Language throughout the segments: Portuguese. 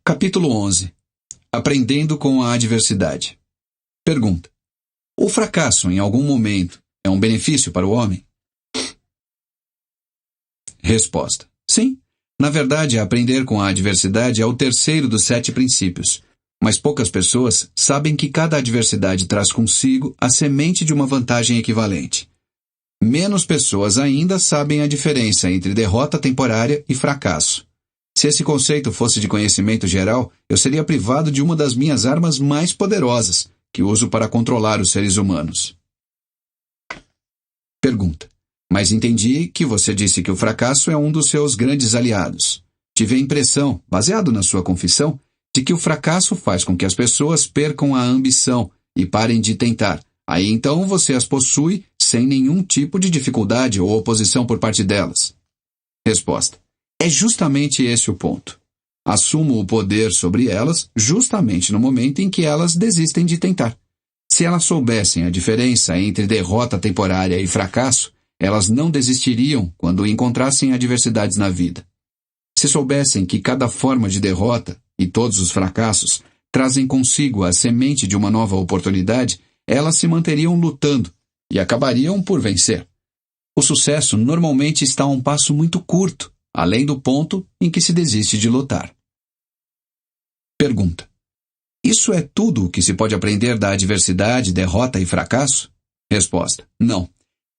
Capítulo 11. Aprendendo com a adversidade. Pergunta: o fracasso, em algum momento, é um benefício para o homem? Resposta: sim. Na verdade, aprender com a adversidade é o terceiro dos 7 princípios, mas poucas pessoas sabem que cada adversidade traz consigo a semente de uma vantagem equivalente. Menos pessoas ainda sabem a diferença entre derrota temporária e fracasso. Se esse conceito fosse de conhecimento geral, eu seria privado de uma das minhas armas mais poderosas, que uso para controlar os seres humanos. Pergunta: mas entendi que você disse que o fracasso é um dos seus grandes aliados. Tive a impressão, baseado na sua confissão, de que o fracasso faz com que as pessoas percam a ambição e parem de tentar. Aí então você as possui sem nenhum tipo de dificuldade ou oposição por parte delas. Resposta: é justamente esse o ponto. Assumo o poder sobre elas justamente no momento em que elas desistem de tentar. Se elas soubessem a diferença entre derrota temporária e fracasso, elas não desistiriam quando encontrassem adversidades na vida. Se soubessem que cada forma de derrota e todos os fracassos trazem consigo a semente de uma nova oportunidade, elas se manteriam lutando e acabariam por vencer. O sucesso normalmente está a um passo muito curto, além do ponto em que se desiste de lutar. Pergunta: isso é tudo o que se pode aprender da adversidade, derrota e fracasso? Resposta: não.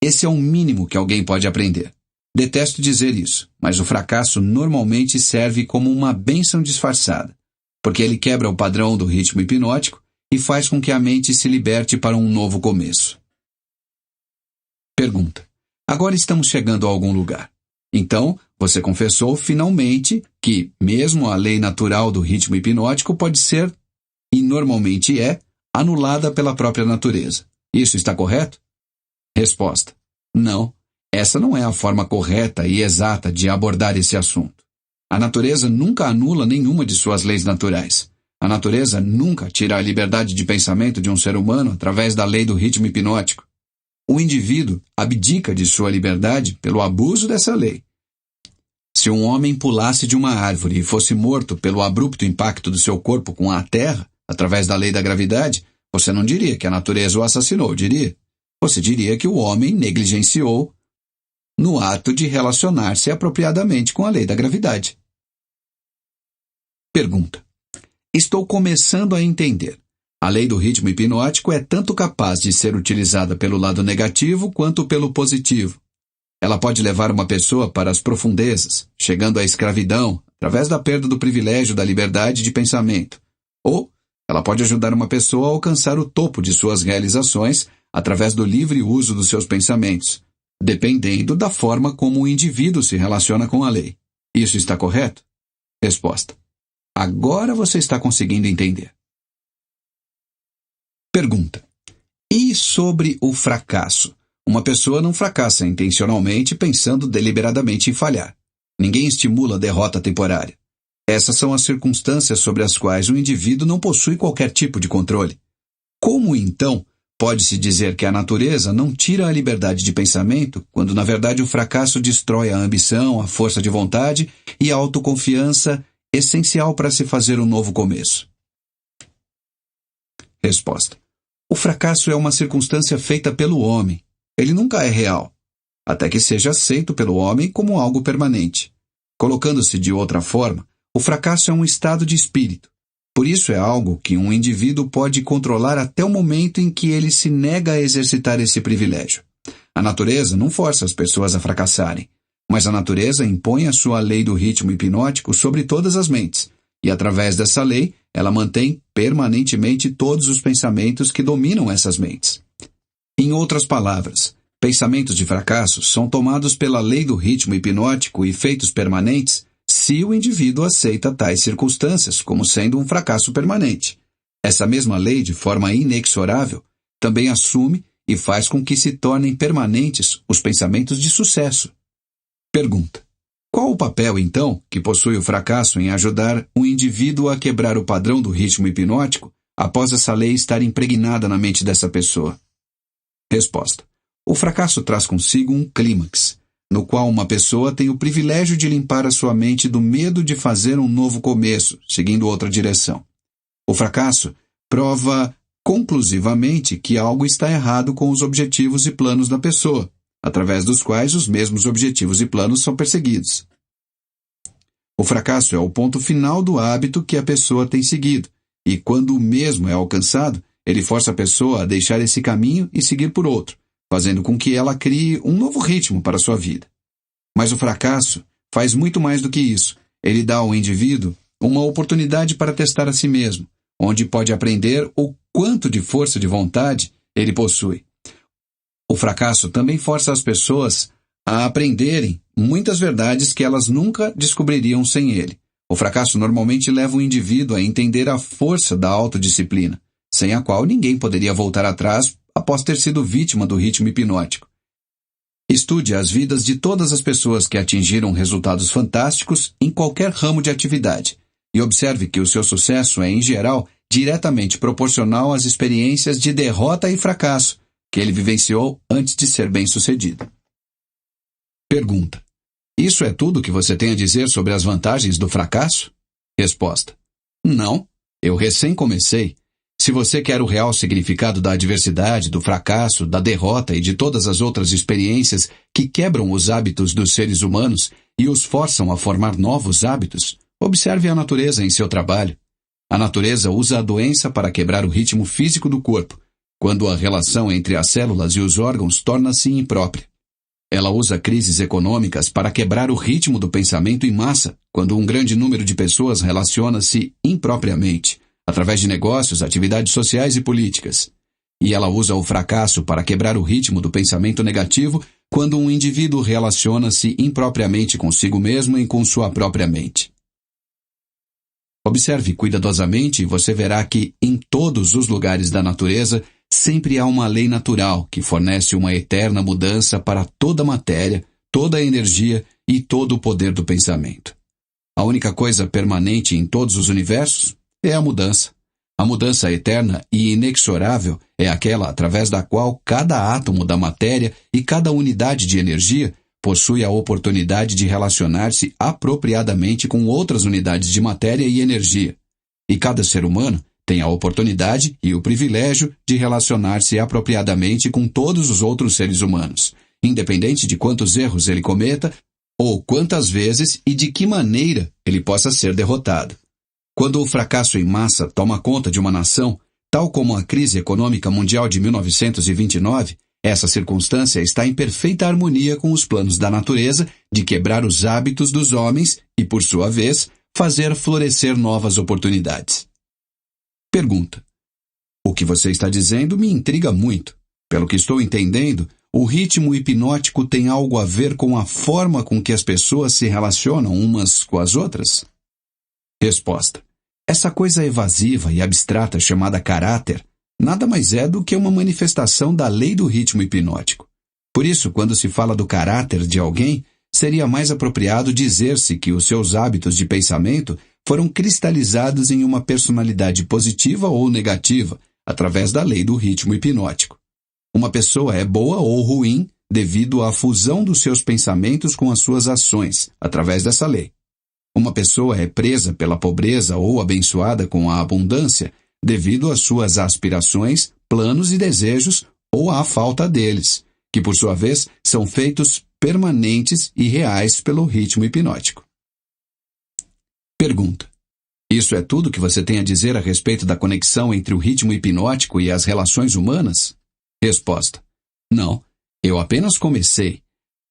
Esse é o mínimo que alguém pode aprender. Detesto dizer isso, mas o fracasso normalmente serve como uma bênção disfarçada, porque ele quebra o padrão do ritmo hipnótico e faz com que a mente se liberte para um novo começo. Pergunta: agora estamos chegando a algum lugar. Então, você confessou finalmente que, mesmo a lei natural do ritmo hipnótico pode ser, e normalmente é, anulada pela própria natureza. Isso está correto? Resposta: não. Essa não é a forma correta e exata de abordar esse assunto. A natureza nunca anula nenhuma de suas leis naturais. A natureza nunca tira a liberdade de pensamento de um ser humano através da lei do ritmo hipnótico. O indivíduo abdica de sua liberdade pelo abuso dessa lei. Se um homem pulasse de uma árvore e fosse morto pelo abrupto impacto do seu corpo com a terra, através da lei da gravidade, você não diria que a natureza o assassinou, diria? Você diria que o homem negligenciou no ato de relacionar-se apropriadamente com a lei da gravidade. Pergunta: estou começando a entender. A lei do ritmo hipnótico é tanto capaz de ser utilizada pelo lado negativo quanto pelo positivo. Ela pode levar uma pessoa para as profundezas, chegando à escravidão, através da perda do privilégio da liberdade de pensamento. Ou ela pode ajudar uma pessoa a alcançar o topo de suas realizações através do livre uso dos seus pensamentos, dependendo da forma como o indivíduo se relaciona com a lei. Isso está correto? Resposta: agora você está conseguindo entender. Pergunta: e sobre o fracasso? Uma pessoa não fracassa intencionalmente pensando deliberadamente em falhar. Ninguém estimula a derrota temporária. Essas são as circunstâncias sobre as quais o indivíduo não possui qualquer tipo de controle. Como, então, pode-se dizer que a natureza não tira a liberdade de pensamento, quando na verdade o fracasso destrói a ambição, a força de vontade e a autoconfiança essencial para se fazer um novo começo? Resposta: o fracasso é uma circunstância feita pelo homem. Ele nunca é real, até que seja aceito pelo homem como algo permanente. Colocando-se de outra forma, o fracasso é um estado de espírito. Por isso é algo que um indivíduo pode controlar até o momento em que ele se nega a exercitar esse privilégio. A natureza não força as pessoas a fracassarem, mas a natureza impõe a sua lei do ritmo hipnótico sobre todas as mentes, e através dessa lei, ela mantém permanentemente todos os pensamentos que dominam essas mentes. Em outras palavras, pensamentos de fracasso são tomados pela lei do ritmo hipnótico e feitos permanentes se o indivíduo aceita tais circunstâncias como sendo um fracasso permanente. Essa mesma lei, de forma inexorável, também assume e faz com que se tornem permanentes os pensamentos de sucesso. Pergunta: qual o papel, então, que possui o fracasso em ajudar o indivíduo a quebrar o padrão do ritmo hipnótico após essa lei estar impregnada na mente dessa pessoa? Resposta: o fracasso traz consigo um clímax. no qual uma pessoa tem o privilégio de limpar a sua mente do medo de fazer um novo começo, seguindo outra direção. O fracasso prova conclusivamente que algo está errado com os objetivos e planos da pessoa, através dos quais os mesmos objetivos e planos são perseguidos. O fracasso é o ponto final do hábito que a pessoa tem seguido, e quando o mesmo é alcançado, ele força a pessoa a deixar esse caminho e seguir por outro, fazendo com que ela crie um novo ritmo para a sua vida. Mas o fracasso faz muito mais do que isso. Ele dá ao indivíduo uma oportunidade para testar a si mesmo, onde pode aprender o quanto de força de vontade ele possui. O fracasso também força as pessoas a aprenderem muitas verdades que elas nunca descobririam sem ele. O fracasso normalmente leva o indivíduo a entender a força da autodisciplina, sem a qual ninguém poderia voltar atrás após ter sido vítima do ritmo hipnótico. Estude as vidas de todas as pessoas que atingiram resultados fantásticos em qualquer ramo de atividade e observe que o seu sucesso é, em geral, diretamente proporcional às experiências de derrota e fracasso que ele vivenciou antes de ser bem-sucedido. Pergunta: isso é tudo que você tem a dizer sobre as vantagens do fracasso? Resposta: não, eu recém comecei. Se você quer o real significado da adversidade, do fracasso, da derrota e de todas as outras experiências que quebram os hábitos dos seres humanos e os forçam a formar novos hábitos, observe a natureza em seu trabalho. A natureza usa a doença para quebrar o ritmo físico do corpo, quando a relação entre as células e os órgãos torna-se imprópria. Ela usa crises econômicas para quebrar o ritmo do pensamento em massa, quando um grande número de pessoas relaciona-se impropriamente, através de negócios, atividades sociais e políticas. E ela usa o fracasso para quebrar o ritmo do pensamento negativo quando um indivíduo relaciona-se impropriamente consigo mesmo e com sua própria mente. Observe cuidadosamente e você verá que, em todos os lugares da natureza, sempre há uma lei natural que fornece uma eterna mudança para toda a matéria, toda a energia e todo o poder do pensamento. A única coisa permanente em todos os universos é a mudança. A mudança eterna e inexorável é aquela através da qual cada átomo da matéria e cada unidade de energia possui a oportunidade de relacionar-se apropriadamente com outras unidades de matéria e energia. E cada ser humano tem a oportunidade e o privilégio de relacionar-se apropriadamente com todos os outros seres humanos, independente de quantos erros ele cometa ou quantas vezes e de que maneira ele possa ser derrotado. Quando o fracasso em massa toma conta de uma nação, tal como a crise econômica mundial de 1929, essa circunstância está em perfeita harmonia com os planos da natureza de quebrar os hábitos dos homens e, por sua vez, fazer florescer novas oportunidades. Pergunta: o que você está dizendo me intriga muito. Pelo que estou entendendo, o ritmo hipnótico tem algo a ver com a forma com que as pessoas se relacionam umas com as outras? Resposta: essa coisa evasiva e abstrata chamada caráter nada mais é do que uma manifestação da lei do ritmo hipnótico. Por isso, quando se fala do caráter de alguém, seria mais apropriado dizer-se que os seus hábitos de pensamento foram cristalizados em uma personalidade positiva ou negativa, através da lei do ritmo hipnótico. Uma pessoa é boa ou ruim devido à fusão dos seus pensamentos com as suas ações, através dessa lei. Uma pessoa é presa pela pobreza ou abençoada com a abundância devido às suas aspirações, planos e desejos ou à falta deles, que por sua vez são feitos permanentes e reais pelo ritmo hipnótico. Pergunta: isso é tudo que você tem a dizer a respeito da conexão entre o ritmo hipnótico e as relações humanas? Resposta: não, eu apenas comecei.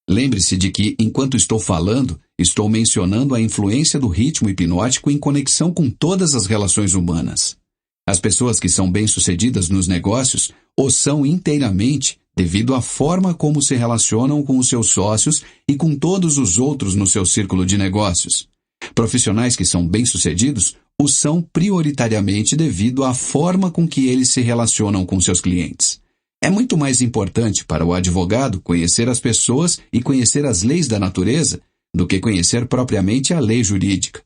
Lembre-se de que, enquanto estou falando, estou mencionando a influência do ritmo hipnótico em conexão com todas as relações humanas. As pessoas que são bem-sucedidas nos negócios o são inteiramente devido à forma como se relacionam com os seus sócios e com todos os outros no seu círculo de negócios. Profissionais que são bem-sucedidos o são prioritariamente devido à forma com que eles se relacionam com seus clientes. É muito mais importante para o advogado conhecer as pessoas e conhecer as leis da natureza do que conhecer propriamente a lei jurídica.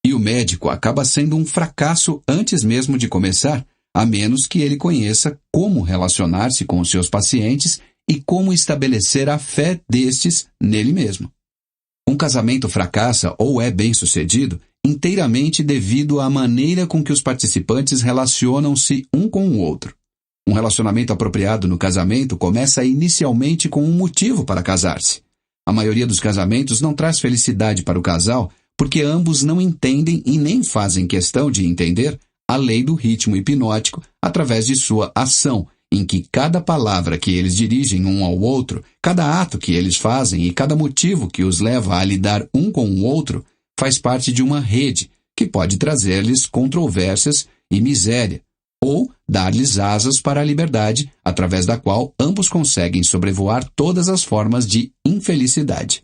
E o médico acaba sendo um fracasso antes mesmo de começar, a menos que ele conheça como relacionar-se com os seus pacientes e como estabelecer a fé destes nele mesmo. Um casamento fracassa ou é bem-sucedido inteiramente devido à maneira com que os participantes relacionam-se um com o outro. Um relacionamento apropriado no casamento começa inicialmente com um motivo para casar-se. A maioria dos casamentos não traz felicidade para o casal porque ambos não entendem e nem fazem questão de entender a lei do ritmo hipnótico através de sua ação, em que cada palavra que eles dirigem um ao outro, cada ato que eles fazem e cada motivo que os leva a lidar um com o outro faz parte de uma rede que pode trazer-lhes controvérsias e miséria, ou dar-lhes asas para a liberdade, através da qual ambos conseguem sobrevoar todas as formas de infelicidade.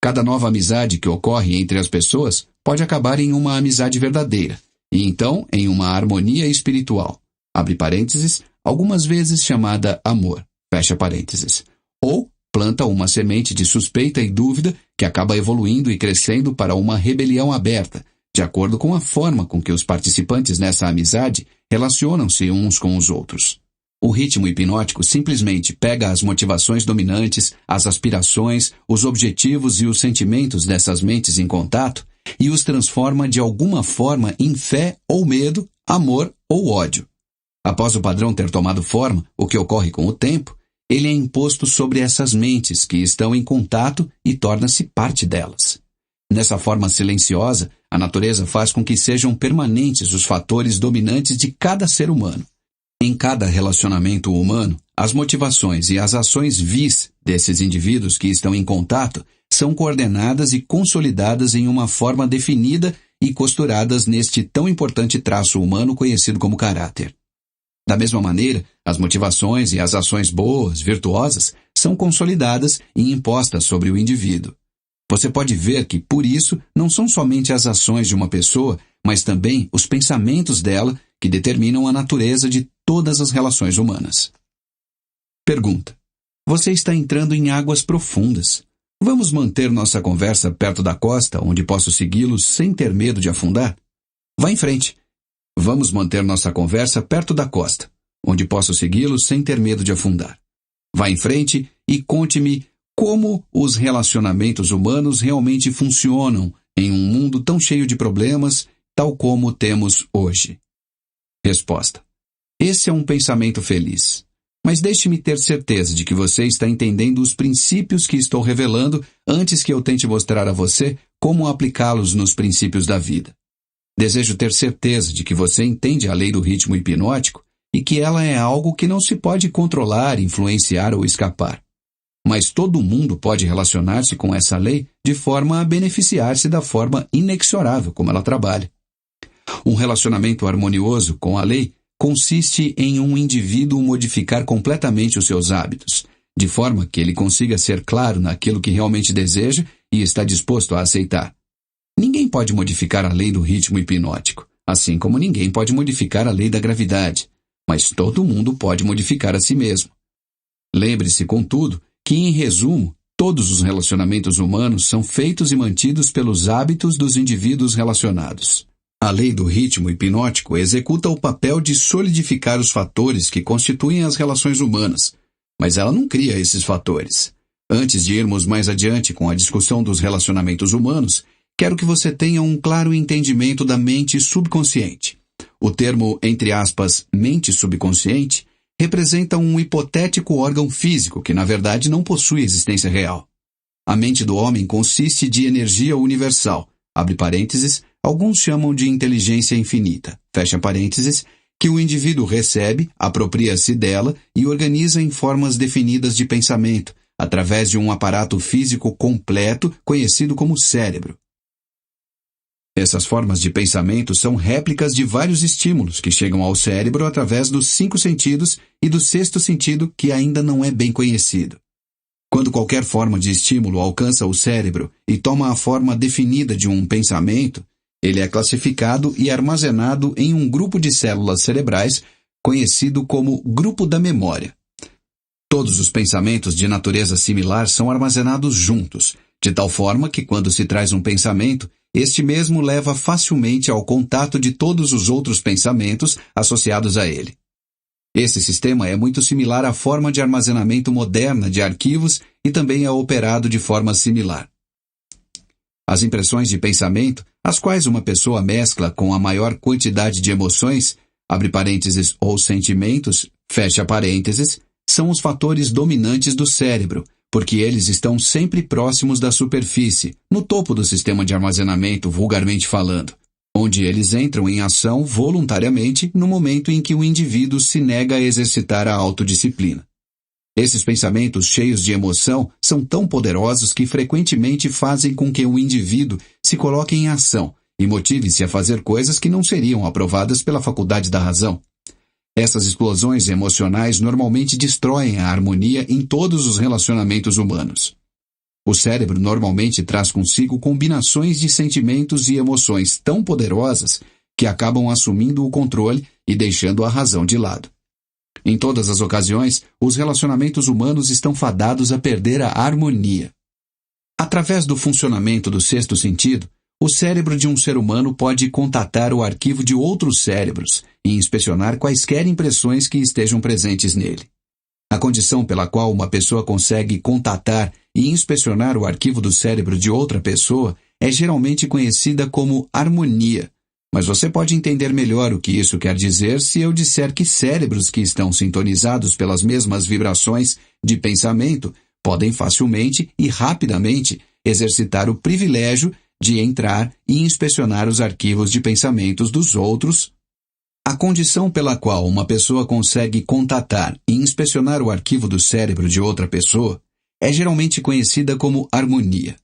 Cada nova amizade que ocorre entre as pessoas pode acabar em uma amizade verdadeira, e então em uma harmonia espiritual, abre parênteses, algumas vezes chamada amor, fecha parênteses, ou planta uma semente de suspeita e dúvida que acaba evoluindo e crescendo para uma rebelião aberta, de acordo com a forma com que os participantes nessa amizade relacionam-se uns com os outros. O ritmo hipnótico simplesmente pega as motivações dominantes, as aspirações, os objetivos e os sentimentos dessas mentes em contato e os transforma de alguma forma em fé ou medo, amor ou ódio. Após o padrão ter tomado forma, o que ocorre com o tempo, ele é imposto sobre essas mentes que estão em contato e torna-se parte delas. Nessa forma silenciosa, a natureza faz com que sejam permanentes os fatores dominantes de cada ser humano. Em cada relacionamento humano, as motivações e as ações vis desses indivíduos que estão em contato são coordenadas e consolidadas em uma forma definida e costuradas neste tão importante traço humano conhecido como caráter. Da mesma maneira, as motivações e as ações boas, virtuosas, são consolidadas e impostas sobre o indivíduo. Você pode ver que, por isso, não são somente as ações de uma pessoa, mas também os pensamentos dela que determinam a natureza de todas as relações humanas. Pergunta: você está entrando em águas profundas. Vamos manter nossa conversa perto da costa, onde posso segui-los sem ter medo de afundar? Vá em frente. Vamos manter nossa conversa perto da costa, onde posso segui-los sem ter medo de afundar. Vá em frente e conte-me como os relacionamentos humanos realmente funcionam em um mundo tão cheio de problemas, tal como temos hoje. Resposta: esse é um pensamento feliz. Mas deixe-me ter certeza de que você está entendendo os princípios que estou revelando antes que eu tente mostrar a você como aplicá-los nos princípios da vida. Desejo ter certeza de que você entende a lei do ritmo hipnótico e que ela é algo que não se pode controlar, influenciar ou escapar. Mas todo mundo pode relacionar-se com essa lei de forma a beneficiar-se da forma inexorável como ela trabalha. Um relacionamento harmonioso com a lei consiste em um indivíduo modificar completamente os seus hábitos, de forma que ele consiga ser claro naquilo que realmente deseja e está disposto a aceitar. Ninguém pode modificar a lei do ritmo hipnótico, assim como ninguém pode modificar a lei da gravidade, mas todo mundo pode modificar a si mesmo. Lembre-se, contudo, que, em resumo, todos os relacionamentos humanos são feitos e mantidos pelos hábitos dos indivíduos relacionados. A lei do ritmo hipnótico executa o papel de solidificar os fatores que constituem as relações humanas, mas ela não cria esses fatores. Antes de irmos mais adiante com a discussão dos relacionamentos humanos, quero que você tenha um claro entendimento da mente subconsciente. O termo, entre aspas, mente subconsciente, representa um hipotético órgão físico que, na verdade, não possui existência real. A mente do homem consiste de energia universal, abre parênteses, alguns chamam de inteligência infinita, fecha parênteses, que o indivíduo recebe, apropria-se dela e organiza em formas definidas de pensamento, através de um aparato físico completo conhecido como cérebro. Essas formas de pensamento são réplicas de vários estímulos que chegam ao cérebro através dos 5 sentidos e do 6º sentido, que ainda não é bem conhecido. Quando qualquer forma de estímulo alcança o cérebro e toma a forma definida de um pensamento, ele é classificado e armazenado em um grupo de células cerebrais conhecido como grupo da memória. Todos os pensamentos de natureza similar são armazenados juntos, de tal forma que quando se traz um pensamento, este mesmo leva facilmente ao contato de todos os outros pensamentos associados a ele. Esse sistema é muito similar à forma de armazenamento moderna de arquivos e também é operado de forma similar. As impressões de pensamento, as quais uma pessoa mescla com a maior quantidade de emoções, abre parênteses, ou sentimentos, fecha parênteses, são os fatores dominantes do cérebro, porque eles estão sempre próximos da superfície, no topo do sistema de armazenamento, vulgarmente falando, onde eles entram em ação voluntariamente no momento em que o indivíduo se nega a exercitar a autodisciplina. Esses pensamentos cheios de emoção são tão poderosos que frequentemente fazem com que o indivíduo se coloque em ação e motive-se a fazer coisas que não seriam aprovadas pela faculdade da razão. Essas explosões emocionais normalmente destroem a harmonia em todos os relacionamentos humanos. O cérebro normalmente traz consigo combinações de sentimentos e emoções tão poderosas que acabam assumindo o controle e deixando a razão de lado. Em todas as ocasiões, os relacionamentos humanos estão fadados a perder a harmonia. Através do funcionamento do sexto sentido, o cérebro de um ser humano pode contatar o arquivo de outros cérebros e inspecionar quaisquer impressões que estejam presentes nele. A condição pela qual uma pessoa consegue contatar e inspecionar o arquivo do cérebro de outra pessoa é geralmente conhecida como harmonia, mas você pode entender melhor o que isso quer dizer se eu disser que cérebros que estão sintonizados pelas mesmas vibrações de pensamento podem facilmente e rapidamente exercitar o privilégio de entrar e inspecionar os arquivos de pensamentos dos outros. A condição pela qual uma pessoa consegue contatar e inspecionar o arquivo do cérebro de outra pessoa é geralmente conhecida como harmonia.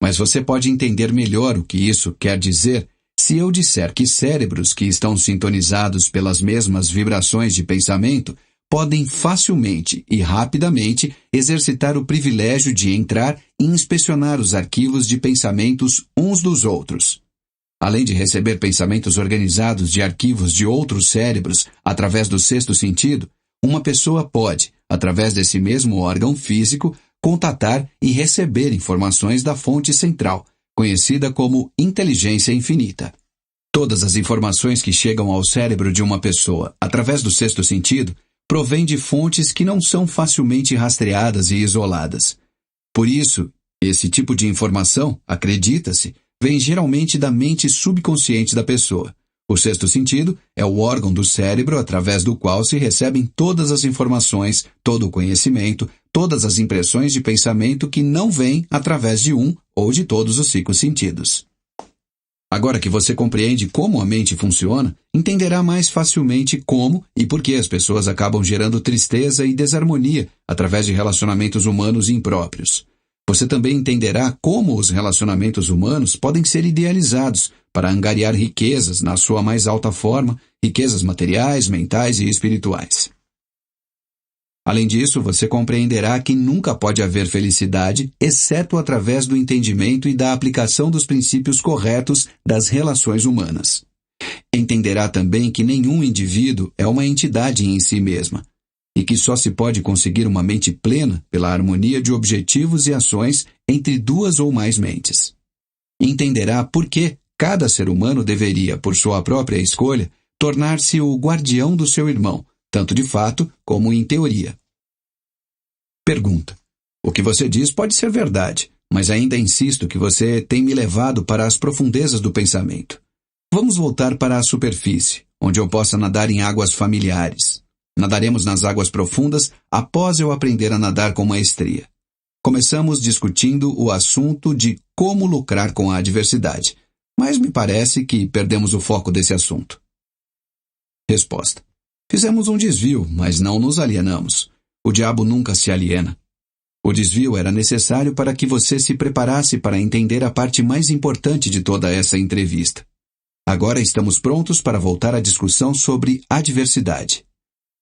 Mas você pode entender melhor o que isso quer dizer se eu disser que cérebros que estão sintonizados pelas mesmas vibrações de pensamento podem facilmente e rapidamente exercitar o privilégio de entrar e inspecionar os arquivos de pensamentos uns dos outros. Além de receber pensamentos organizados de arquivos de outros cérebros através do sexto sentido, uma pessoa pode, através desse mesmo órgão físico, contatar e receber informações da fonte central, conhecida como inteligência infinita. Todas as informações que chegam ao cérebro de uma pessoa através do sexto sentido provém de fontes que não são facilmente rastreadas e isoladas. Por isso, esse tipo de informação, acredita-se, vem geralmente da mente subconsciente da pessoa. O sexto sentido é o órgão do cérebro através do qual se recebem todas as informações, todo o conhecimento, todas as impressões de pensamento que não vêm através de um ou de todos os 5 sentidos. Agora que você compreende como a mente funciona, entenderá mais facilmente como e por que as pessoas acabam gerando tristeza e desarmonia através de relacionamentos humanos impróprios. Você também entenderá como os relacionamentos humanos podem ser idealizados para angariar riquezas na sua mais alta forma, riquezas materiais, mentais e espirituais. Além disso, você compreenderá que nunca pode haver felicidade, exceto através do entendimento e da aplicação dos princípios corretos das relações humanas. Entenderá também que nenhum indivíduo é uma entidade em si mesma, e que só se pode conseguir uma mente plena pela harmonia de objetivos e ações entre 2 ou mais mentes. Entenderá por que cada ser humano deveria, por sua própria escolha, tornar-se o guardião do seu irmão, tanto de fato como em teoria. Pergunta: o que você diz pode ser verdade, mas ainda insisto que você tem me levado para as profundezas do pensamento. Vamos voltar para a superfície, onde eu possa nadar em águas familiares. Nadaremos nas águas profundas após eu aprender a nadar com maestria. Começamos discutindo o assunto de como lucrar com a adversidade, mas me parece que perdemos o foco desse assunto. Resposta: fizemos um desvio, mas não nos alienamos. O diabo nunca se aliena. O desvio era necessário para que você se preparasse para entender a parte mais importante de toda essa entrevista. Agora estamos prontos para voltar à discussão sobre adversidade.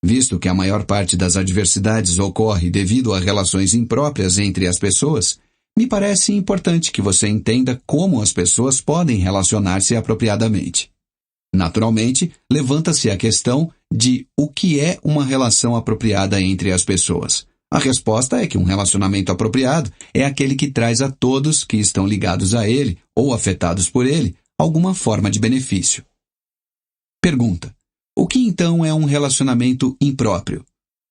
Visto que a maior parte das adversidades ocorre devido a relações impróprias entre as pessoas, me parece importante que você entenda como as pessoas podem relacionar-se apropriadamente. Naturalmente, levanta-se a questão de o que é uma relação apropriada entre as pessoas. A resposta é que um relacionamento apropriado é aquele que traz a todos que estão ligados a ele ou afetados por ele alguma forma de benefício. Pergunta: o O que então é um relacionamento impróprio?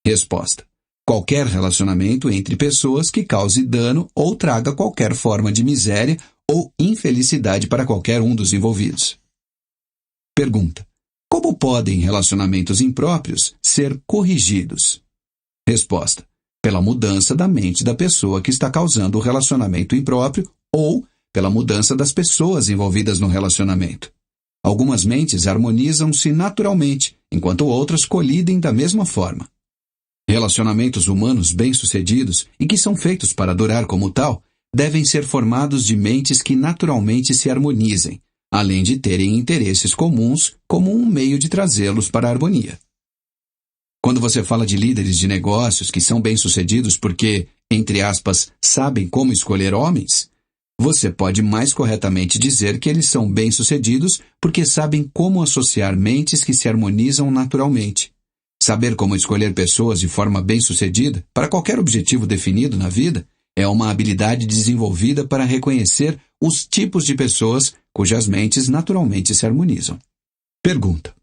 Resposta: qualquer relacionamento entre pessoas que cause dano ou traga qualquer forma de miséria ou infelicidade para qualquer um dos envolvidos. Pergunta: como podem relacionamentos impróprios ser corrigidos? Resposta: pela mudança da mente da pessoa que está causando o relacionamento impróprio ou pela mudança das pessoas envolvidas no relacionamento. Algumas mentes harmonizam-se naturalmente, enquanto outras colidem da mesma forma. Relacionamentos humanos bem-sucedidos e que são feitos para durar como tal, devem ser formados de mentes que naturalmente se harmonizem, além de terem interesses comuns como um meio de trazê-los para a harmonia. Quando você fala de líderes de negócios que são bem-sucedidos porque, entre aspas, sabem como escolher homens, você pode mais corretamente dizer que eles são bem-sucedidos porque sabem como associar mentes que se harmonizam naturalmente. Saber como escolher pessoas de forma bem-sucedida para qualquer objetivo definido na vida é uma habilidade desenvolvida para reconhecer os tipos de pessoas cujas mentes naturalmente se harmonizam. Pergunta: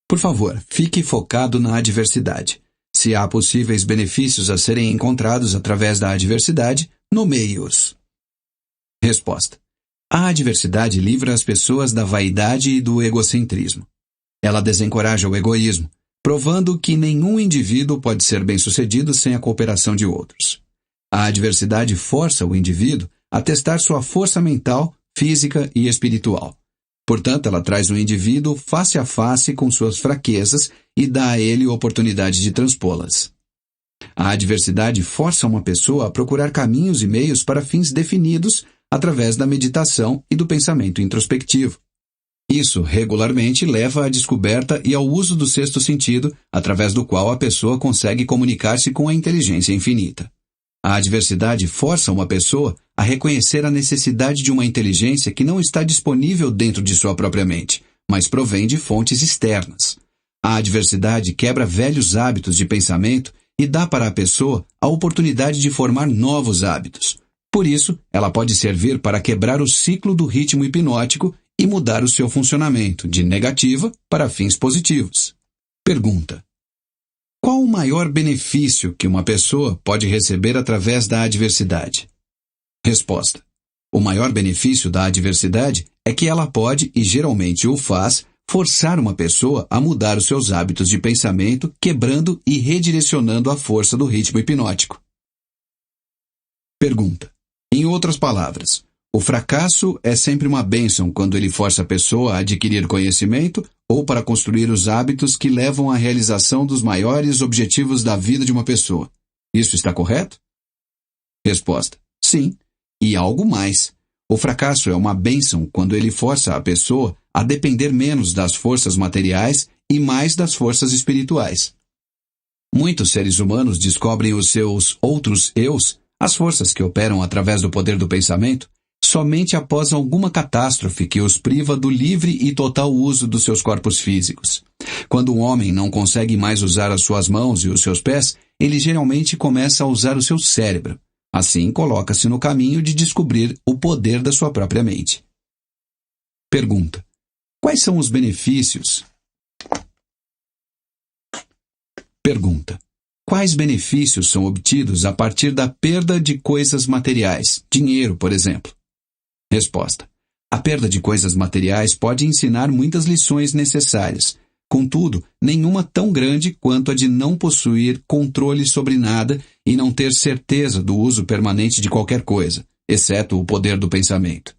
por favor, fique focado na adversidade. Se há possíveis benefícios a serem encontrados através da adversidade, nomeie-os. Resposta: a adversidade livra as pessoas da vaidade e do egocentrismo. Ela desencoraja o egoísmo, provando que nenhum indivíduo pode ser bem-sucedido sem a cooperação de outros. A adversidade força o indivíduo a testar sua força mental, física e espiritual. Portanto, ela traz o indivíduo face a face com suas fraquezas e dá a ele oportunidade de transpô-las. A adversidade força uma pessoa a procurar caminhos e meios para fins definidos através da meditação e do pensamento introspectivo. Isso regularmente leva à descoberta e ao uso do sexto sentido, através do qual a pessoa consegue comunicar-se com a inteligência infinita. A adversidade força uma pessoa a reconhecer a necessidade de uma inteligência que não está disponível dentro de sua própria mente, mas provém de fontes externas. A adversidade quebra velhos hábitos de pensamento e dá para a pessoa a oportunidade de formar novos hábitos. Por isso, ela pode servir para quebrar o ciclo do ritmo hipnótico e mudar o seu funcionamento de negativa para fins positivos. Pergunta: qual o maior benefício que uma pessoa pode receber através da adversidade? Resposta: o maior benefício da adversidade é que ela pode, e geralmente o faz, forçar uma pessoa a mudar os seus hábitos de pensamento, quebrando e redirecionando a força do ritmo hipnótico. Pergunta: em outras palavras, o fracasso é sempre uma bênção quando ele força a pessoa a adquirir conhecimento ou para construir os hábitos que levam à realização dos maiores objetivos da vida de uma pessoa. Isso está correto? Resposta: sim, e algo mais. O fracasso é uma bênção quando ele força a pessoa a depender menos das forças materiais e mais das forças espirituais. Muitos seres humanos descobrem os seus outros eus, as forças que operam através do poder do pensamento, somente após alguma catástrofe que os priva do livre e total uso dos seus corpos físicos. Quando um homem não consegue mais usar as suas mãos e os seus pés, ele geralmente começa a usar o seu cérebro. Assim, coloca-se no caminho de descobrir o poder da sua própria mente. Pergunta: quais são os benefícios? Pergunta: quais benefícios são obtidos a partir da perda de coisas materiais, dinheiro, por exemplo? Resposta: a perda de coisas materiais pode ensinar muitas lições necessárias. Contudo, nenhuma tão grande quanto a de não possuir controle sobre nada e não ter certeza do uso permanente de qualquer coisa, exceto o poder do pensamento.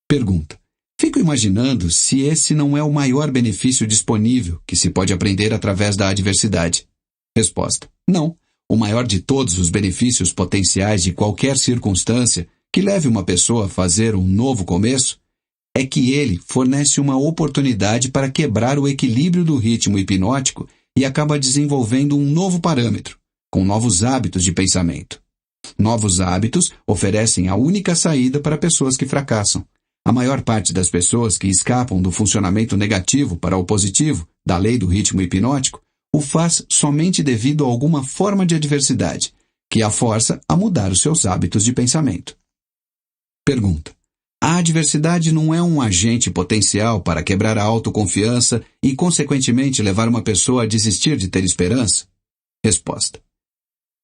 Pergunta: fico imaginando se esse não é o maior benefício disponível que se pode aprender através da adversidade. Resposta: não. O maior de todos os benefícios potenciais de qualquer circunstância que leve uma pessoa a fazer um novo começo é que ele fornece uma oportunidade para quebrar o equilíbrio do ritmo hipnótico e acaba desenvolvendo um novo parâmetro, com novos hábitos de pensamento. Novos hábitos oferecem a única saída para pessoas que fracassam. A maior parte das pessoas que escapam do funcionamento negativo para o positivo da lei do ritmo hipnótico o faz somente devido a alguma forma de adversidade, que a força a mudar os seus hábitos de pensamento. Pergunta: A adversidade não é um agente potencial para quebrar a autoconfiança e, consequentemente, levar uma pessoa a desistir de ter esperança? Resposta: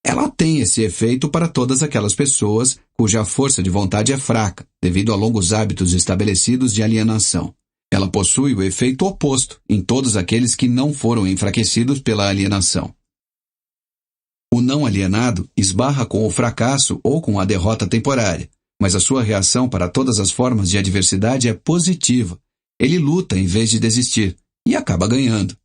ela tem esse efeito para todas aquelas pessoas cuja força de vontade é fraca, devido a longos hábitos estabelecidos de alienação. Ela possui o efeito oposto em todos aqueles que não foram enfraquecidos pela alienação. O não alienado esbarra com o fracasso ou com a derrota temporária, mas a sua reação para todas as formas de adversidade é positiva. Ele luta em vez de desistir e acaba ganhando.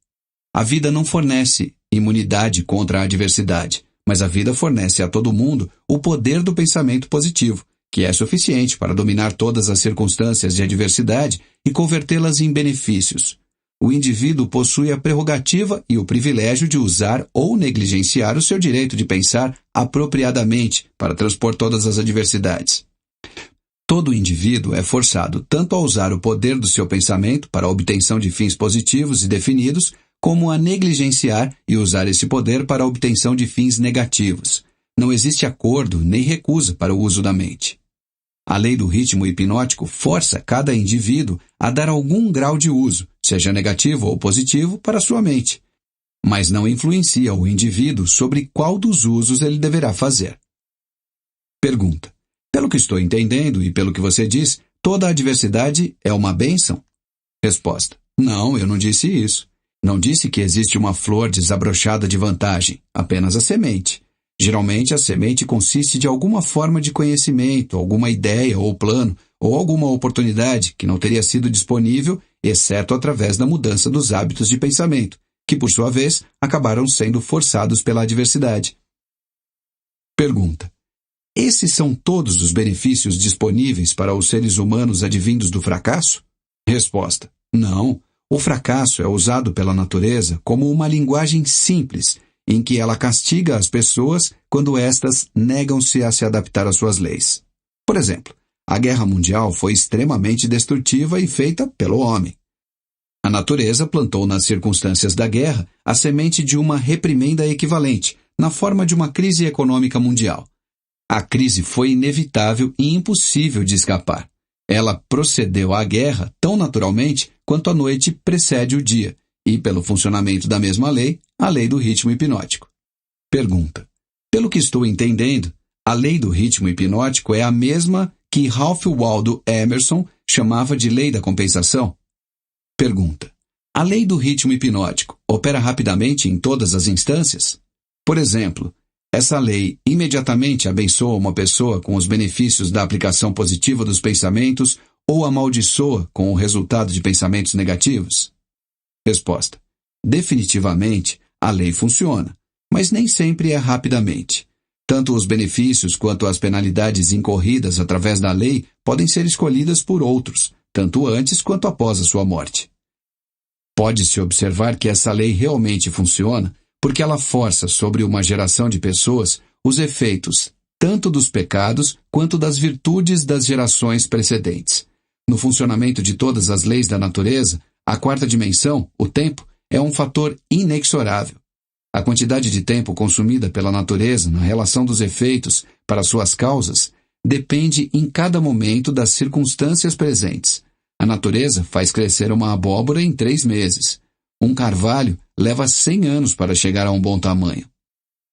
A vida não fornece imunidade contra a adversidade, mas a vida fornece a todo mundo o poder do pensamento positivo, que é suficiente para dominar todas as circunstâncias de adversidade e convertê-las em benefícios. O indivíduo possui a prerrogativa e o privilégio de usar ou negligenciar o seu direito de pensar apropriadamente para transpor todas as adversidades. Todo indivíduo é forçado tanto a usar o poder do seu pensamento para a obtenção de fins positivos e definidos, como a negligenciar e usar esse poder para a obtenção de fins negativos. Não existe acordo nem recusa para o uso da mente. A lei do ritmo hipnótico força cada indivíduo a dar algum grau de uso, seja negativo ou positivo, para sua mente, mas não influencia o indivíduo sobre qual dos usos ele deverá fazer. Pergunta: pelo que estou entendendo e pelo que você diz, toda adversidade é uma bênção? Resposta: não, eu não disse isso. Não disse que existe uma flor desabrochada de vantagem, apenas a semente. Geralmente, a semente consiste de alguma forma de conhecimento, alguma ideia ou plano, ou alguma oportunidade que não teria sido disponível, exceto através da mudança dos hábitos de pensamento, que, por sua vez, acabaram sendo forçados pela adversidade. Pergunta: esses são todos os benefícios disponíveis para os seres humanos advindos do fracasso? Resposta: não. O fracasso é usado pela natureza como uma linguagem simples, em que ela castiga as pessoas quando estas negam-se a se adaptar às suas leis. Por exemplo, a Guerra Mundial foi extremamente destrutiva e feita pelo homem. A natureza plantou nas circunstâncias da guerra a semente de uma reprimenda equivalente, na forma de uma crise econômica mundial. A crise foi inevitável e impossível de escapar. Ela procedeu à guerra tão naturalmente quanto a noite precede o dia, e pelo funcionamento da mesma lei, a lei do ritmo hipnótico. Pergunta: pelo que estou entendendo, a lei do ritmo hipnótico é a mesma que Ralph Waldo Emerson chamava de lei da compensação? Pergunta: a lei do ritmo hipnótico opera rapidamente em todas as instâncias? Por exemplo, essa lei imediatamente abençoa uma pessoa com os benefícios da aplicação positiva dos pensamentos ou amaldiçoa com o resultado de pensamentos negativos? Resposta: definitivamente, a lei funciona, mas nem sempre é rapidamente. Tanto os benefícios quanto as penalidades incorridas através da lei podem ser escolhidas por outros, tanto antes quanto após a sua morte. Pode-se observar que essa lei realmente funciona porque ela força sobre uma geração de pessoas os efeitos tanto dos pecados quanto das virtudes das gerações precedentes. No funcionamento de todas as leis da natureza, a quarta dimensão, o tempo, é um fator inexorável. A quantidade de tempo consumida pela natureza na relação dos efeitos para suas causas depende em cada momento das circunstâncias presentes. A natureza faz crescer uma abóbora em 3 meses. Um carvalho leva 100 anos para chegar a um bom tamanho.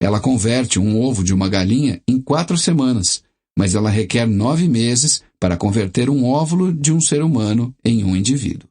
Ela converte um ovo de uma galinha em 4 semanas, mas ela requer 9 meses para converter um óvulo de um ser humano em um indivíduo.